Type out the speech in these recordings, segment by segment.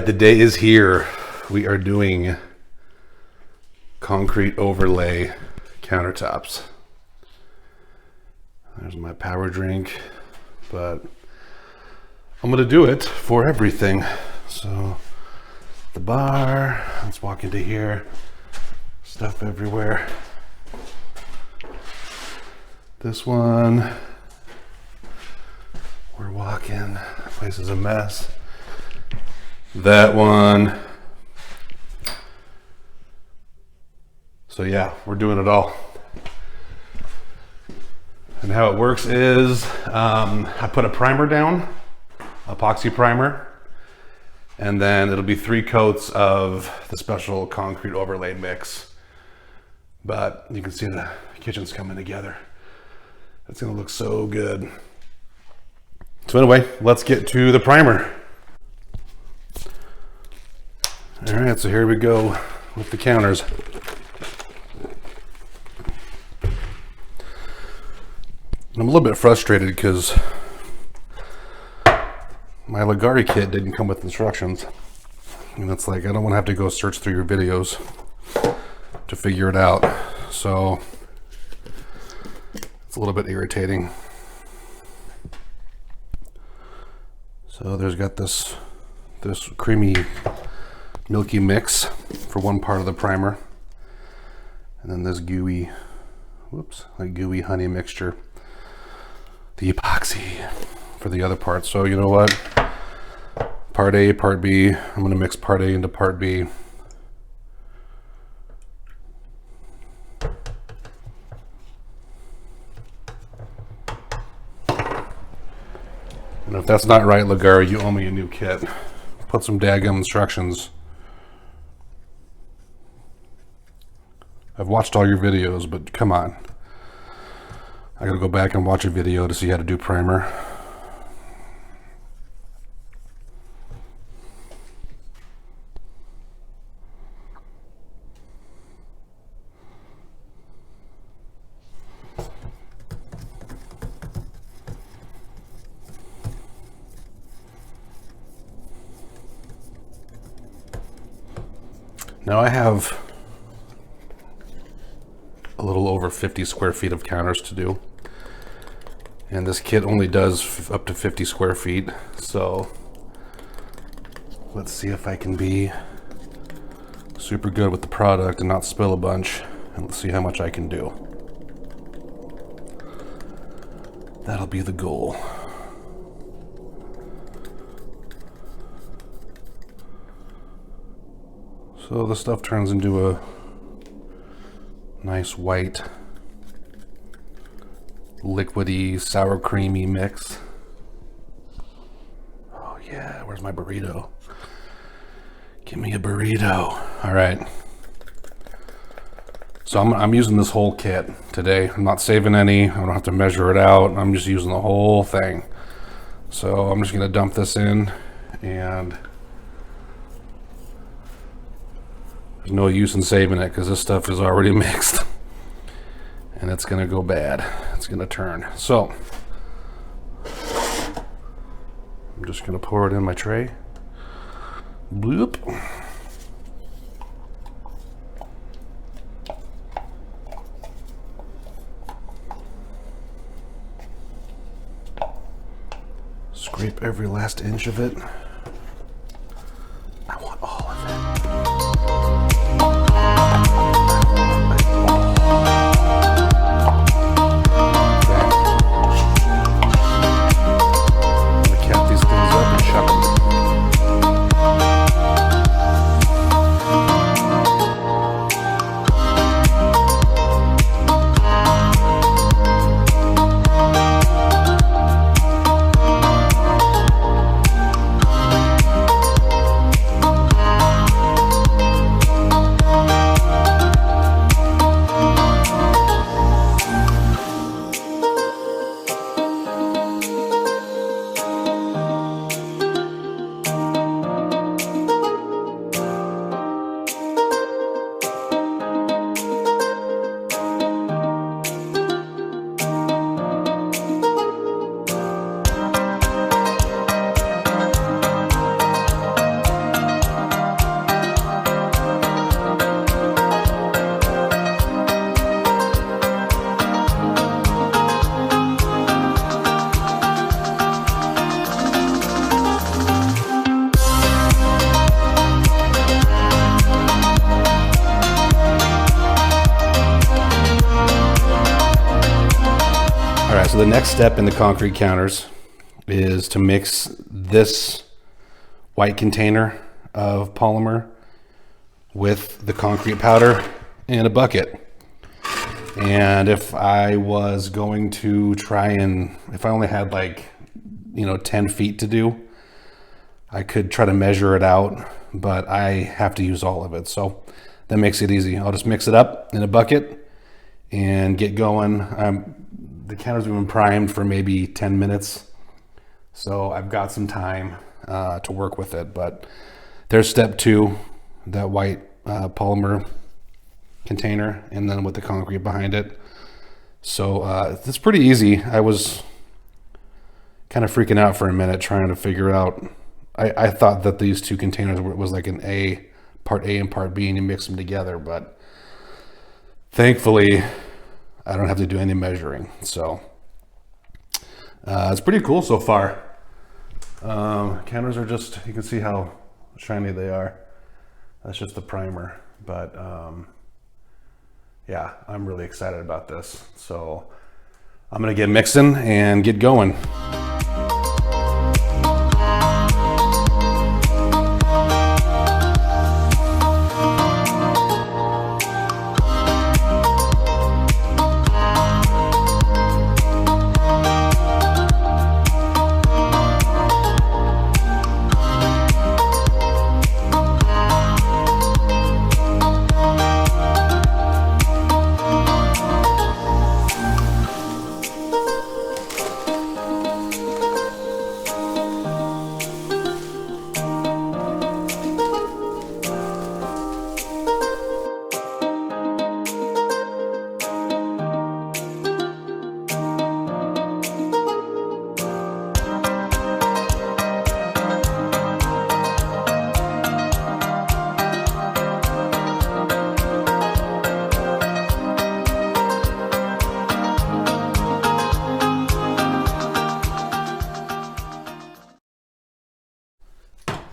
right, the day is here. We are doing concrete overlay countertops. There's my power drink, but I'm gonna do it for everything. So the bar, let's walk into here, stuff everywhere. This one, we're walking, the place is a mess. That one. So yeah, we're doing it all. And how it works is I put a primer down, epoxy primer, and then it'll be 3 coats of the special concrete overlay mix. But you can see the kitchen's coming together. It's gonna look so good. So anyway, let's get to the primer. All right, so here we go with the counters. I'm a little bit frustrated because my Leggari kit didn't come with instructions. And it's like, I don't want to have to go search through your videos to figure it out. So it's a little bit irritating. So there's got this creamy milky mix for one part of the primer, and then this gooey honey mixture, the epoxy, for the other part. So you know what, part A, part B, I'm going to mix part A into part B. And if that's not right, Leggari, you owe me a new kit. Put some daggum instructions. I've watched all your videos, but come on. I gotta go back and watch a video to see how to do primer. Now I have a little over 50 square feet of counters to do, and this kit only does up to 50 square feet. So let's see if I can be super good with the product and not spill a bunch, and let's see how much I can do. That'll be the goal. So the stuff turns into a nice white, liquidy, sour creamy mix. Oh yeah, where's my burrito? Give me a burrito. All right. So I'm using this whole kit today. I'm not saving any. I don't have to measure it out. I'm just using the whole thing. So I'm just gonna dump this in, and there's no use in saving it because this stuff is already mixed and it's gonna go bad. It's gonna turn. So I'm just gonna pour it in my tray. Bloop. Scrape every last inch of it. I want all of it. so the next step in the concrete counters is to mix this white container of polymer with the concrete powder in a bucket. And if I was going to try and, if I only had like, 10 feet to do, I could try to measure it out, but I have to use all of it. So that makes it easy. I'll just mix it up in a bucket and get going. The counters have been primed for maybe 10 minutes. So I've got some time to work with it, but there's step 2, that white polymer container, and then with the concrete behind it. So it's pretty easy. I was kind of freaking out for a minute trying to figure out. I thought that these two containers was like an part A and part B, and you mix them together, but thankfully I don't have to do any measuring. So it's pretty cool so far. Counters are just, you can see how shiny they are. That's just the primer, but yeah, I'm really excited about this. So I'm gonna get mixing and get going.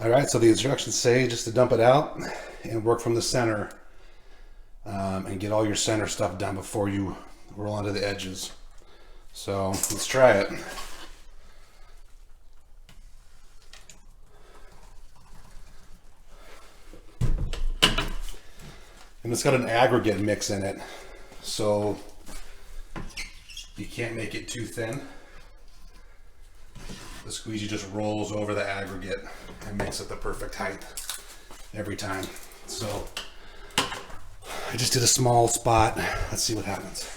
All right, so the instructions say just to dump it out and work from the center, and get all your center stuff done before you roll onto the edges. So let's try it. And it's got an aggregate mix in it, so you can't make it too thin. The squeegee just rolls over the aggregate and makes it the perfect height every time. So I just did a small spot. Let's see what happens.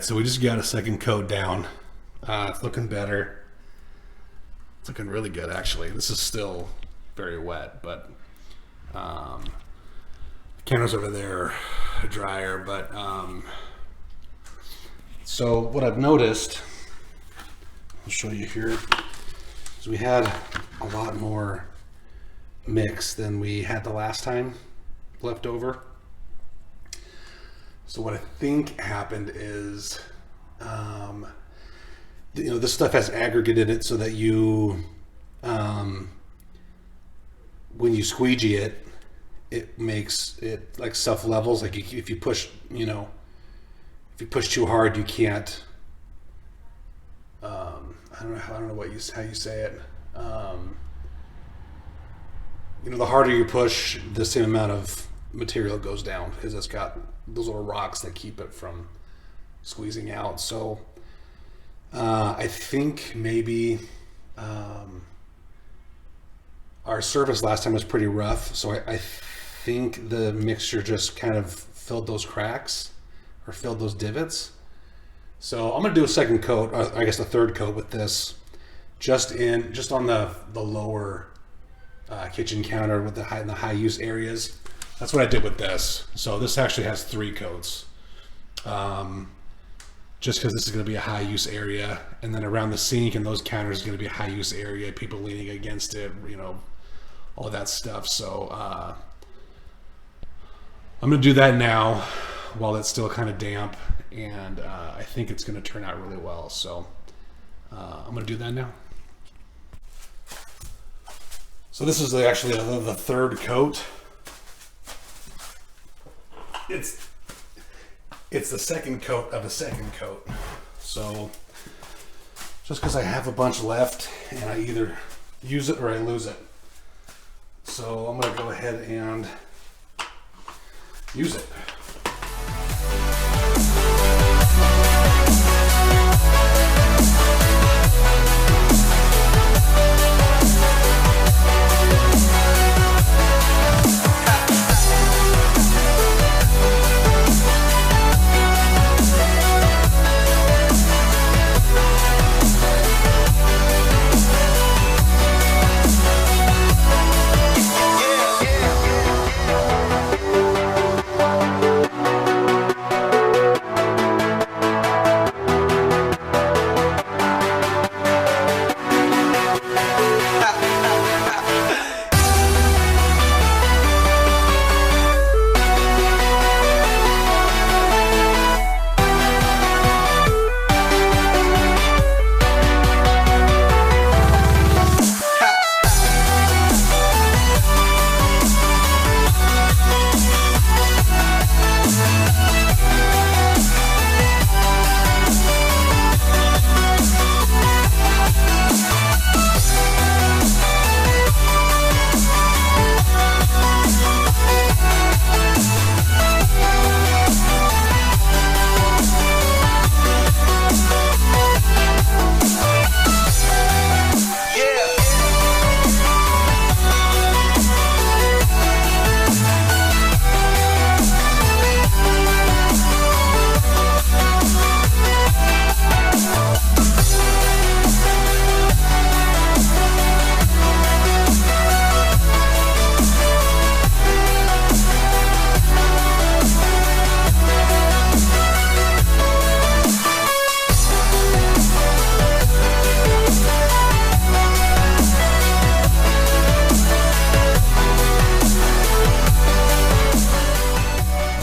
right, so we just got a second coat down. It's looking better. It's looking really good, actually. This is still very wet, but the counters over there are drier. But so what I've noticed, I'll show you here, is we had a lot more mix than we had the last time left over. So what I think happened is, this stuff has aggregate in it, so that you, when you squeegee it, it makes it like self levels. Like if you push, if you push too hard, you can't. I don't know how you say it. The harder you push, the same amount of material goes down, because it's got those little rocks that keep it from squeezing out. So I think maybe our surface last time was pretty rough, so I think the mixture just kind of filled those cracks or filled those divots. So I'm gonna do a second coat, or I guess a third coat with this, just on the lower kitchen counter with the high use areas. That's what I did with this. So this actually has 3 coats, just because this is going to be a high use area, and then around the sink and those counters is going to be a high use area, people leaning against it, all that stuff. So I'm going to do that now while it's still kind of damp, and I think it's going to turn out really well. So I'm going to do that now. So this is actually the third coat. It's the second coat of a second coat. So just because I have a bunch left, and I either use it or I lose it. So I'm going to go ahead and use it.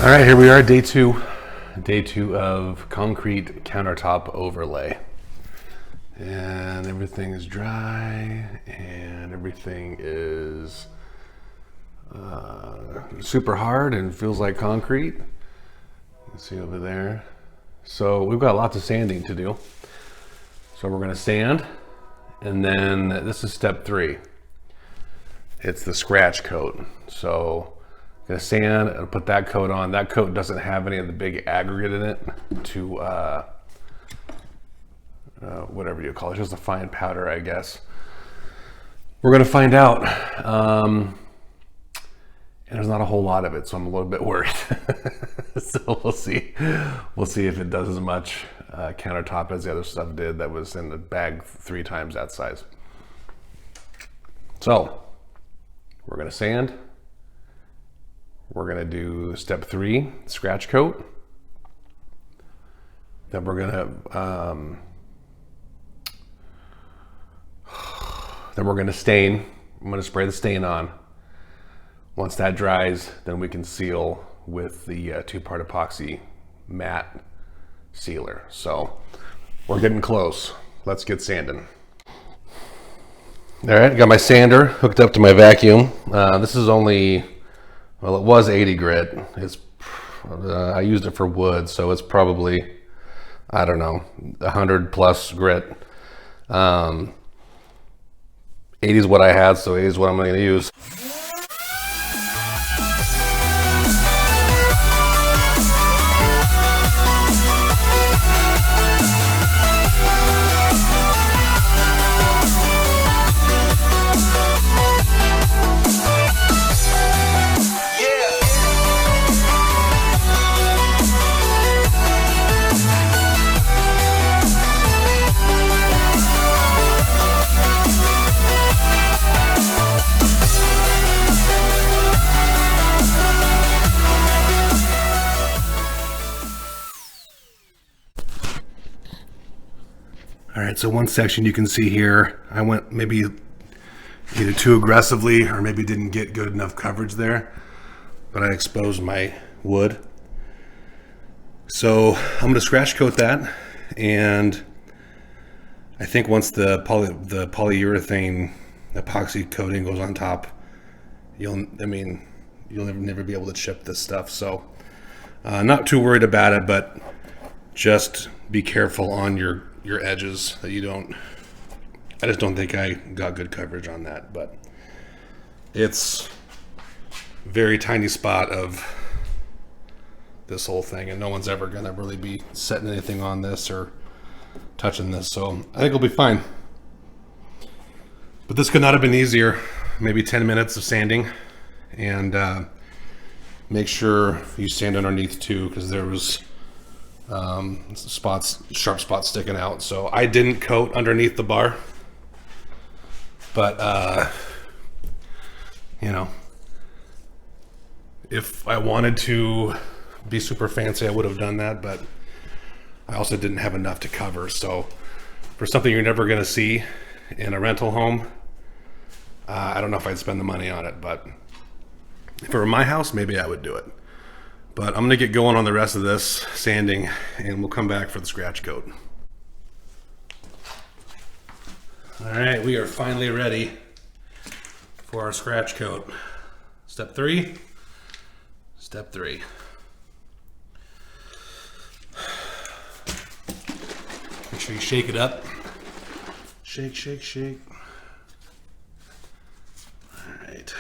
All right, here we are, day two of concrete countertop overlay. And everything is dry and everything is super hard and feels like concrete. You can see over there. So we've got lots of sanding to do. So we're gonna sand, and then this is step 3. It's the scratch coat. So gonna sand and put that coat on. That coat doesn't have any of the big aggregate in it to whatever you call it. It's just a fine powder, I guess. We're gonna find out. And there's not a whole lot of it, so I'm a little bit worried. So we'll see. We'll see if it does as much countertop as the other stuff did that was in the bag 3 times that size. So we're gonna sand. We're gonna do step 3, scratch coat. Then we're gonna stain. I'm gonna spray the stain on. Once that dries, then we can seal with the 2-part epoxy matte sealer. So we're getting close. Let's get sanding. All right, got my sander hooked up to my vacuum. This is only, well, it was 80 grit. It's I used it for wood, so it's probably, I don't know, 100 plus grit. 80 is what I had, so 80 is what I'm going to use. All right, so one section you can see here, I went maybe either too aggressively or maybe didn't get good enough coverage there, but I exposed my wood. So I'm gonna scratch coat that, and I think once the polyurethane epoxy coating goes on top, you'll never be able to chip this stuff. So not too worried about it, but just be careful on your edges that you don't, I just don't think I got good coverage on that, but it's very tiny spot of this whole thing, and no one's ever gonna really be setting anything on this or touching this, so I think it'll be fine. But this could not have been easier. Maybe 10 minutes of sanding, and make sure you sand underneath too, because there was sharp spots sticking out. So I didn't coat underneath the bar, but you know, if I wanted to be super fancy, I would have done that, but I also didn't have enough to cover. So for something you're never going to see in a rental home, I don't know if I'd spend the money on it, but if it were my house, maybe I would do it. But I'm gonna get going on the rest of this sanding, and we'll come back for the scratch coat. All right, we are finally ready for our scratch coat. Step 3. Step 3. Make sure you shake it up. Shake, shake, shake. All right.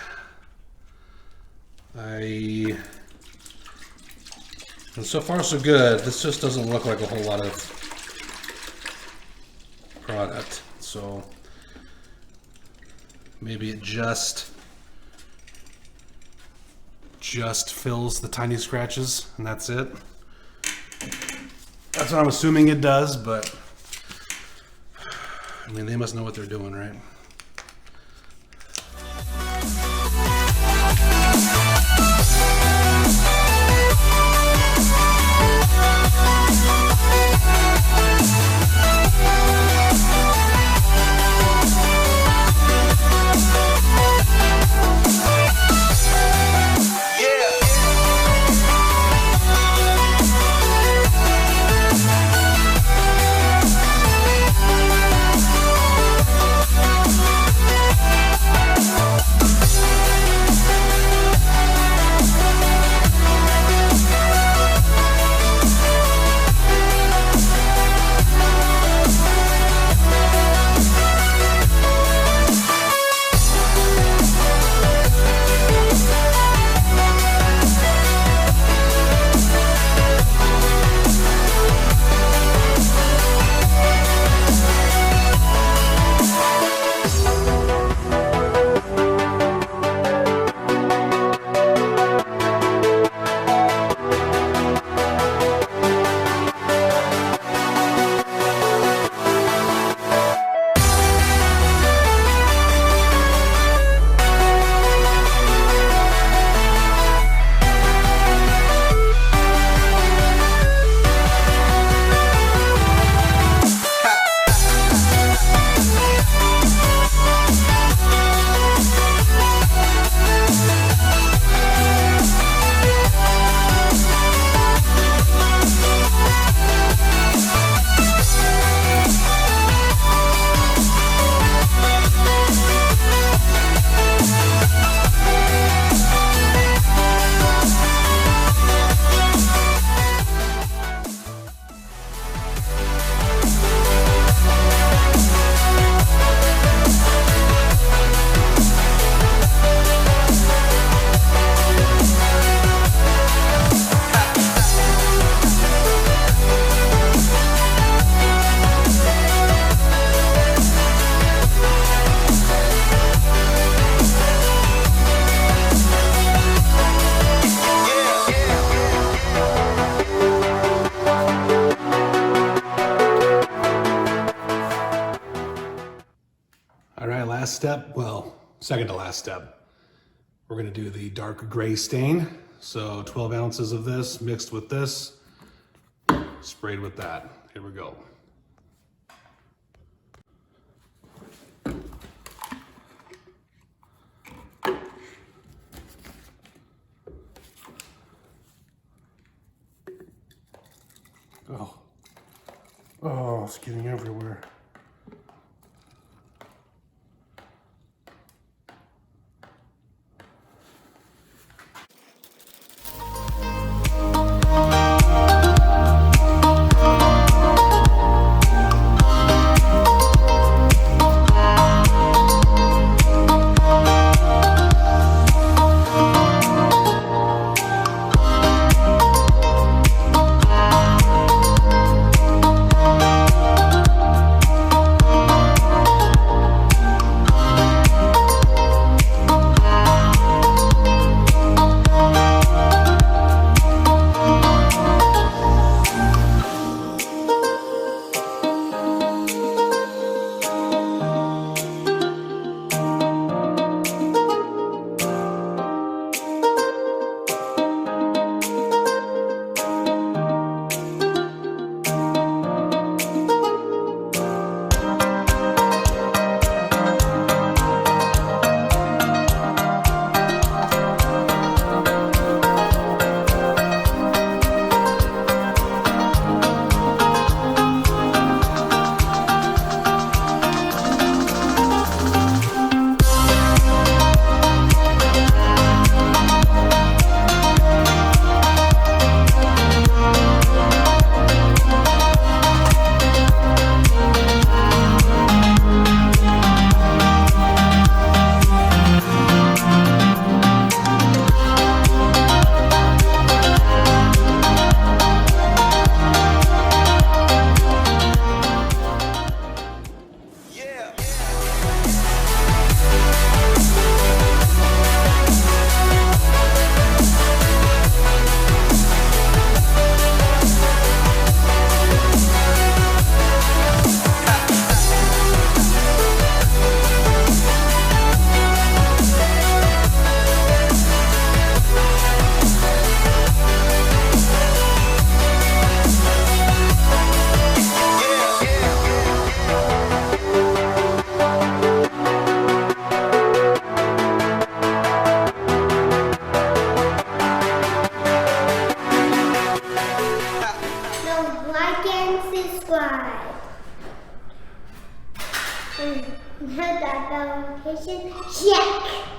And so far so good. This just doesn't look like a whole lot of product. So maybe it just fills the tiny scratches, and that's it. That's what I'm assuming it does, but I mean, they must know what they're doing, right? step, well, second to last step, we're gonna do the dark gray stain. So 12 ounces of this mixed with this, sprayed with that. Here we go. Oh, it's getting everywhere. Subscribe. And hit that bell notification. Check.